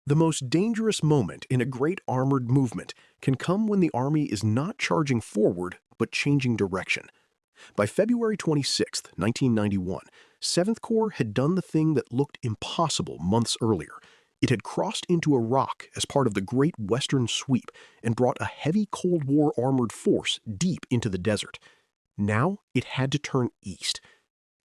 The most dangerous moment in a great armored movement can come when the army is not charging forward but changing direction. By February 26, 1991, 7th Corps had done the thing that looked impossible months earlier. It had crossed into Iraq as part of the Great Western Sweep and brought a heavy Cold War armored force deep into the desert. Now it had to turn east.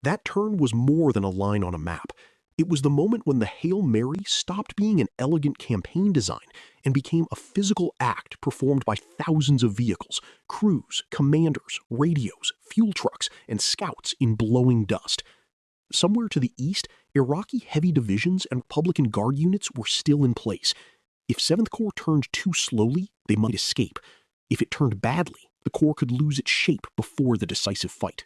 That turn was more than a line on a map. It was the moment when the Hail Mary stopped being an elegant campaign design and became a physical act performed by thousands of vehicles, crews, commanders, radios, fuel trucks, and scouts in blowing dust. Somewhere to the east, Iraqi heavy divisions and Republican Guard units were still in place. If 7th Corps turned too slowly, they might escape. If it turned badly, the Corps could lose its shape before the decisive fight.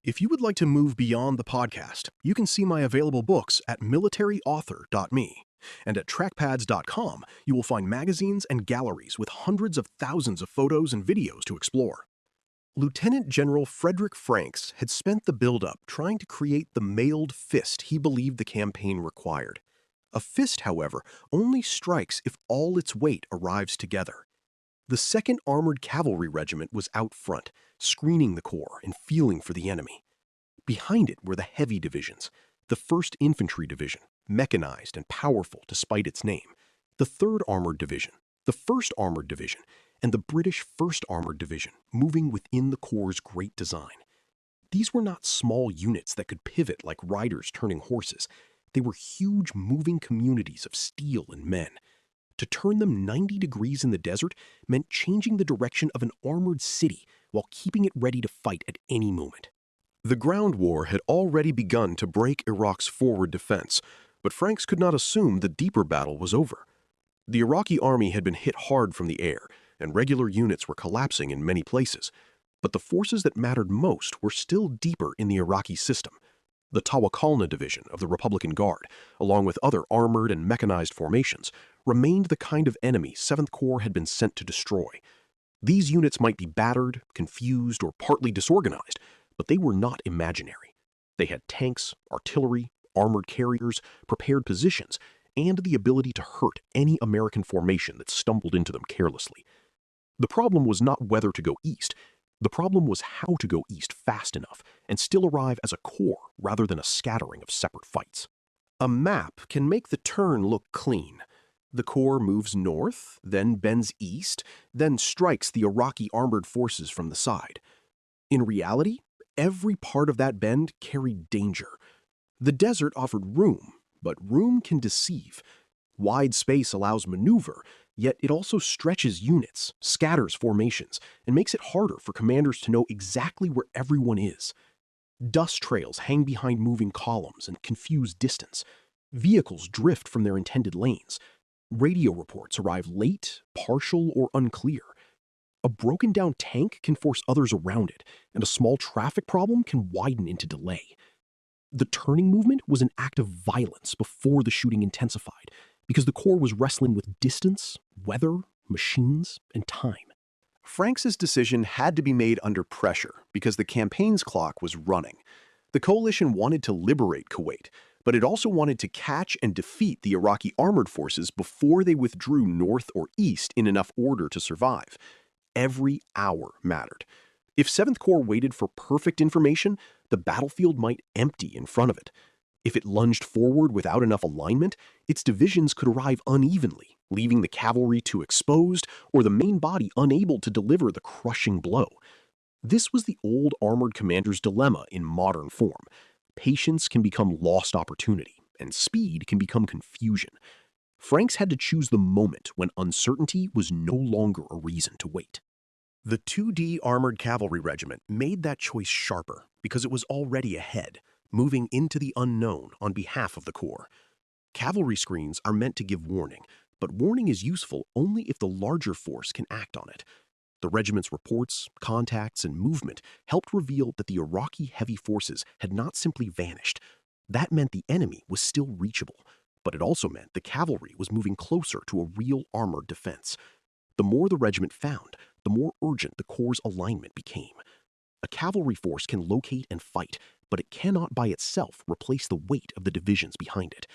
If you would like to move beyond the podcast, you can see my available books at militaryauthor.me. And at trackpads.com, you will find magazines and galleries with hundreds of thousands of photos and videos to explore. Lieutenant General Frederick Franks had spent the build-up trying to create the mailed fist he believed the campaign required. A fist, however, only strikes if all its weight arrives together. The 2nd Armored Cavalry Regiment was out front, screening the Corps and feeling for the enemy. Behind it were the heavy divisions, the 1st Infantry Division, mechanized and powerful despite its name, the 3rd Armored Division, the 1st Armored Division, and the British 1st Armored Division, moving within the Corps' great design. These were not small units that could pivot like riders turning horses. They were huge moving communities of steel and men. To turn them 90 degrees in the desert meant changing the direction of an armored city while keeping it ready to fight at any moment. The ground war had already begun to break Iraq's forward defense, but Franks could not assume the deeper battle was over. The Iraqi army had been hit hard from the air, and regular units were collapsing in many places. But the forces that mattered most were still deeper in the Iraqi system. The Tawakalna Division of the Republican Guard, along with other armored and mechanized formations, remained the kind of enemy 7th Corps had been sent to destroy. These units might be battered, confused, or partly disorganized, but they were not imaginary. They had tanks, artillery, armored carriers, prepared positions, and the ability to hurt any American formation that stumbled into them carelessly. The problem was not whether to go east. The problem was how to go east fast enough and still arrive as a corps rather than a scattering of separate fights. A map can make the turn look clean. The Corps moves north, then bends east, then strikes the Iraqi armored forces from the side. In reality, every part of that bend carried danger. The desert offered room, but room can deceive. Wide space allows maneuver, yet it also stretches units, scatters formations, and makes it harder for commanders to know exactly where everyone is. Dust trails hang behind moving columns and confuse distance. Vehicles drift from their intended lanes. Radio reports arrive late, partial, or unclear. A broken-down tank can force others around it, and a small traffic problem can widen into delay. The turning movement was an act of violence before the shooting intensified, because the Corps was wrestling with distance, weather, machines, and time. Franks's decision had to be made under pressure because the campaign's clock was running. The coalition wanted to liberate Kuwait, but it also wanted to catch and defeat the Iraqi armored forces before they withdrew north or east in enough order to survive. Every hour mattered. If 7th Corps waited for perfect information, the battlefield might empty in front of it. If it lunged forward without enough alignment, its divisions could arrive unevenly, leaving the cavalry too exposed or the main body unable to deliver the crushing blow. This was the old armored commander's dilemma in modern form. Patience can become lost opportunity, and speed can become confusion. Franks had to choose the moment when uncertainty was no longer a reason to wait. The 2D Armored Cavalry Regiment made that choice sharper because it was already ahead, moving into the unknown on behalf of the Corps. Cavalry screens are meant to give warning, but warning is useful only if the larger force can act on it. The regiment's reports, contacts, and movement helped reveal that the Iraqi heavy forces had not simply vanished. That meant the enemy was still reachable, but it also meant the cavalry was moving closer to a real armored defense. The more the regiment found, the more urgent the Corps' alignment became. A cavalry force can locate and fight, but it cannot by itself replace the weight of the divisions behind it.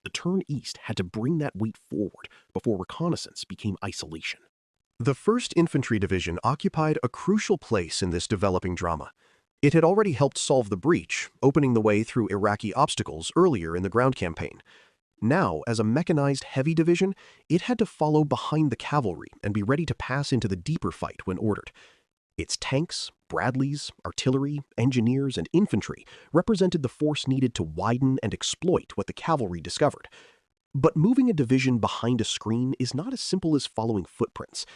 the turn east had to bring that weight forward before reconnaissance became isolation. The 1st Infantry Division occupied a crucial place in this developing drama. It had already helped solve the breach, opening the way through Iraqi obstacles earlier in the ground campaign. Now, as a mechanized heavy division, it had to follow behind the cavalry and be ready to pass into the deeper fight when ordered. Its tanks, Bradleys, artillery, engineers, and infantry represented the force needed to widen and exploit what the cavalry discovered. But moving a division behind a screen is not as simple as following footprints.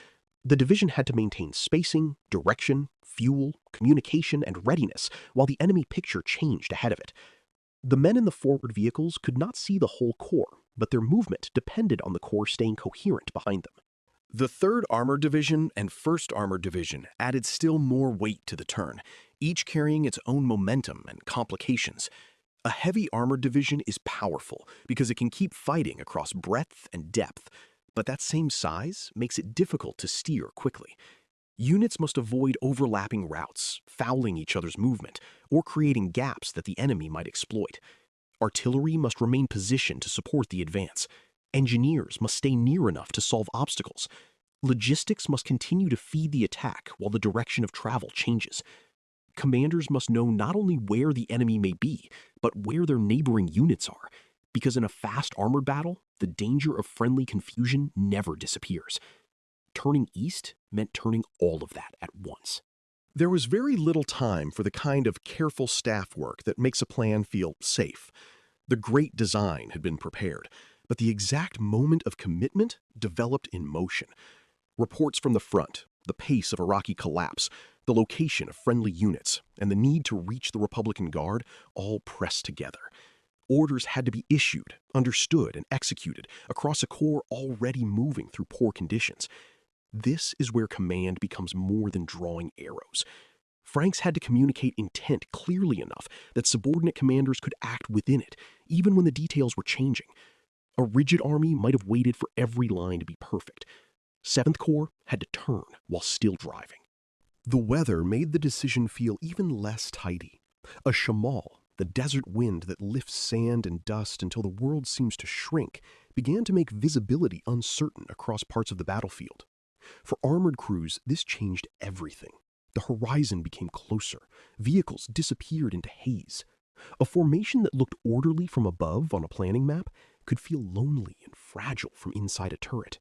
The division had to maintain spacing, direction, fuel, communication, and readiness while the enemy picture changed ahead of it. The men in the forward vehicles could not see the whole corps, but their movement depended on the corps staying coherent behind them. The 3rd Armored Division and 1st Armored Division added still more weight to the turn, each carrying its own momentum and complications. A heavy armored division is powerful because it can keep fighting across breadth and depth, but that same size makes it difficult to steer quickly. Units must avoid overlapping routes, fouling each other's movement, or creating gaps that the enemy might exploit. Artillery must remain positioned to support the advance. Engineers must stay near enough to solve obstacles. Logistics must continue to feed the attack while the direction of travel changes. Commanders must know not only where the enemy may be, but where their neighboring units are, because in a fast armored battle, the danger of friendly confusion never disappears. Turning east meant turning all of that at once. There was very little time for the kind of careful staff work that makes a plan feel safe. The great design had been prepared, but the exact moment of commitment developed in motion. Reports from the front, the pace of Iraqi collapse, the location of friendly units, and the need to reach the Republican Guard all pressed together. Orders had to be issued, understood, and executed across a corps already moving through poor conditions. This is where command becomes more than drawing arrows. Franks had to communicate intent clearly enough that subordinate commanders could act within it, even when the details were changing. A rigid army might have waited for every line to be perfect. 7th Corps had to turn while still driving. The weather made the decision feel even less tidy. A shamal, the desert wind that lifts sand and dust until the world seems to shrink, began to make visibility uncertain across parts of the battlefield. For armored crews, this changed everything. The horizon became closer. Vehicles disappeared into haze. A formation that looked orderly from above on a planning map could feel lonely and fragile from inside a turret.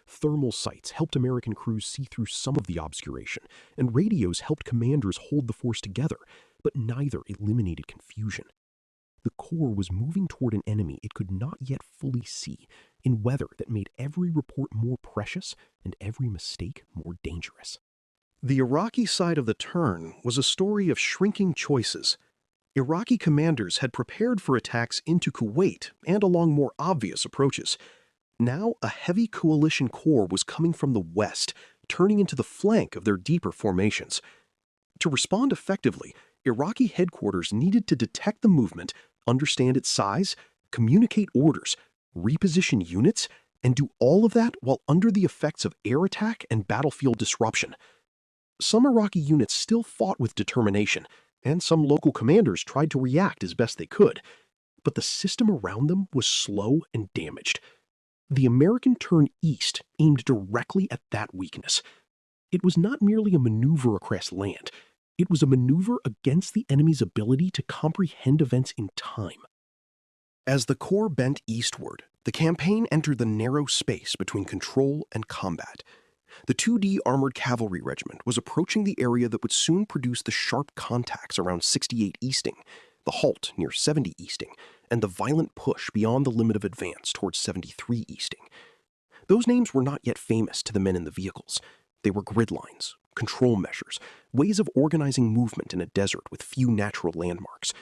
Thermal sights helped American crews see through some of the obscuration, and radios helped commanders hold the force together, but neither eliminated confusion. The Corps was moving toward an enemy it could not yet fully see, in weather that made every report more precious and every mistake more dangerous. The Iraqi side of the turn was a story of shrinking choices. Iraqi commanders had prepared for attacks into Kuwait and along more obvious approaches. Now, a heavy coalition corps was coming from the west, turning into the flank of their deeper formations. To respond effectively, Iraqi headquarters needed to detect the movement, understand its size, communicate orders, reposition units, and do all of that while under the effects of air attack and battlefield disruption. Some Iraqi units still fought with determination, and some local commanders tried to react as best they could, but the system around them was slow and damaged. The American turn east aimed directly at that weakness. It was not merely a maneuver across land. It was a maneuver against the enemy's ability to comprehend events in time. As the Corps bent eastward, the campaign entered the narrow space between control and combat. The 2D Armored Cavalry Regiment was approaching the area that would soon produce the sharp contacts around 68 Easting, the halt near 70 Easting, and the violent push beyond the limit of advance towards 73 Easting. Those names were not yet famous to the men in the vehicles. They were grid lines, control measures, ways of organizing movement in a desert with few natural landmarks.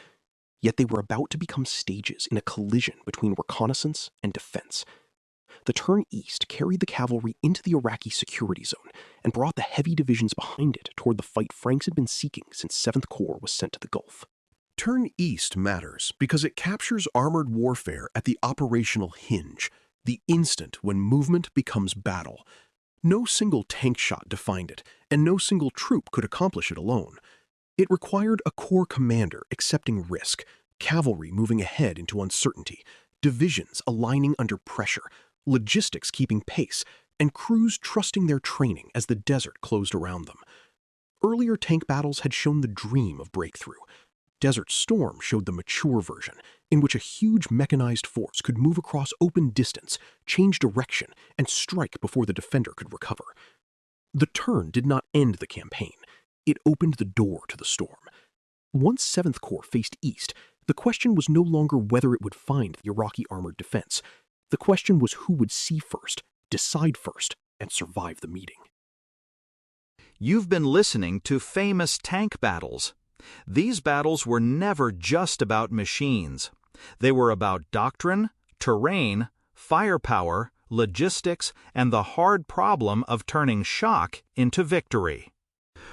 Yet they were about to become stages in a collision between reconnaissance and defense. The turn east carried the cavalry into the Iraqi security zone and brought the heavy divisions behind it toward the fight Franks had been seeking since 7th Corps was sent to the Gulf. Turn east matters because it captures armored warfare at the operational hinge, the instant when movement becomes battle. No single tank shot defined it, and no single troop could accomplish it alone. It required a corps commander accepting risk, cavalry moving ahead into uncertainty, divisions aligning under pressure, logistics keeping pace, and crews trusting their training as the desert closed around them. Earlier tank battles had shown the dream of breakthrough. Desert Storm showed the mature version, in which a huge mechanized force could move across open distance, change direction, and strike before the defender could recover. The turn did not end the campaign. It opened the door to the storm. Once 7th Corps faced east, the question was no longer whether it would find the Iraqi armored defense. The question was who would see first, decide first, and survive the meeting. You've been listening to Famous Tank Battles. These battles were never just about machines. They were about doctrine, terrain, firepower, logistics, and the hard problem of turning shock into victory.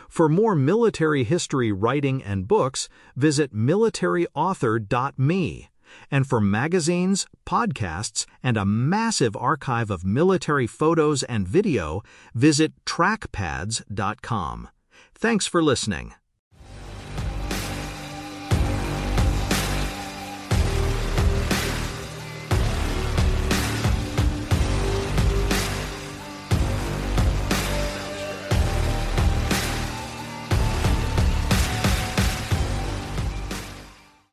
For more military history writing and books, visit militaryauthor.me. And for magazines, podcasts, and a massive archive of military photos and video, visit trackpads.com. Thanks for listening.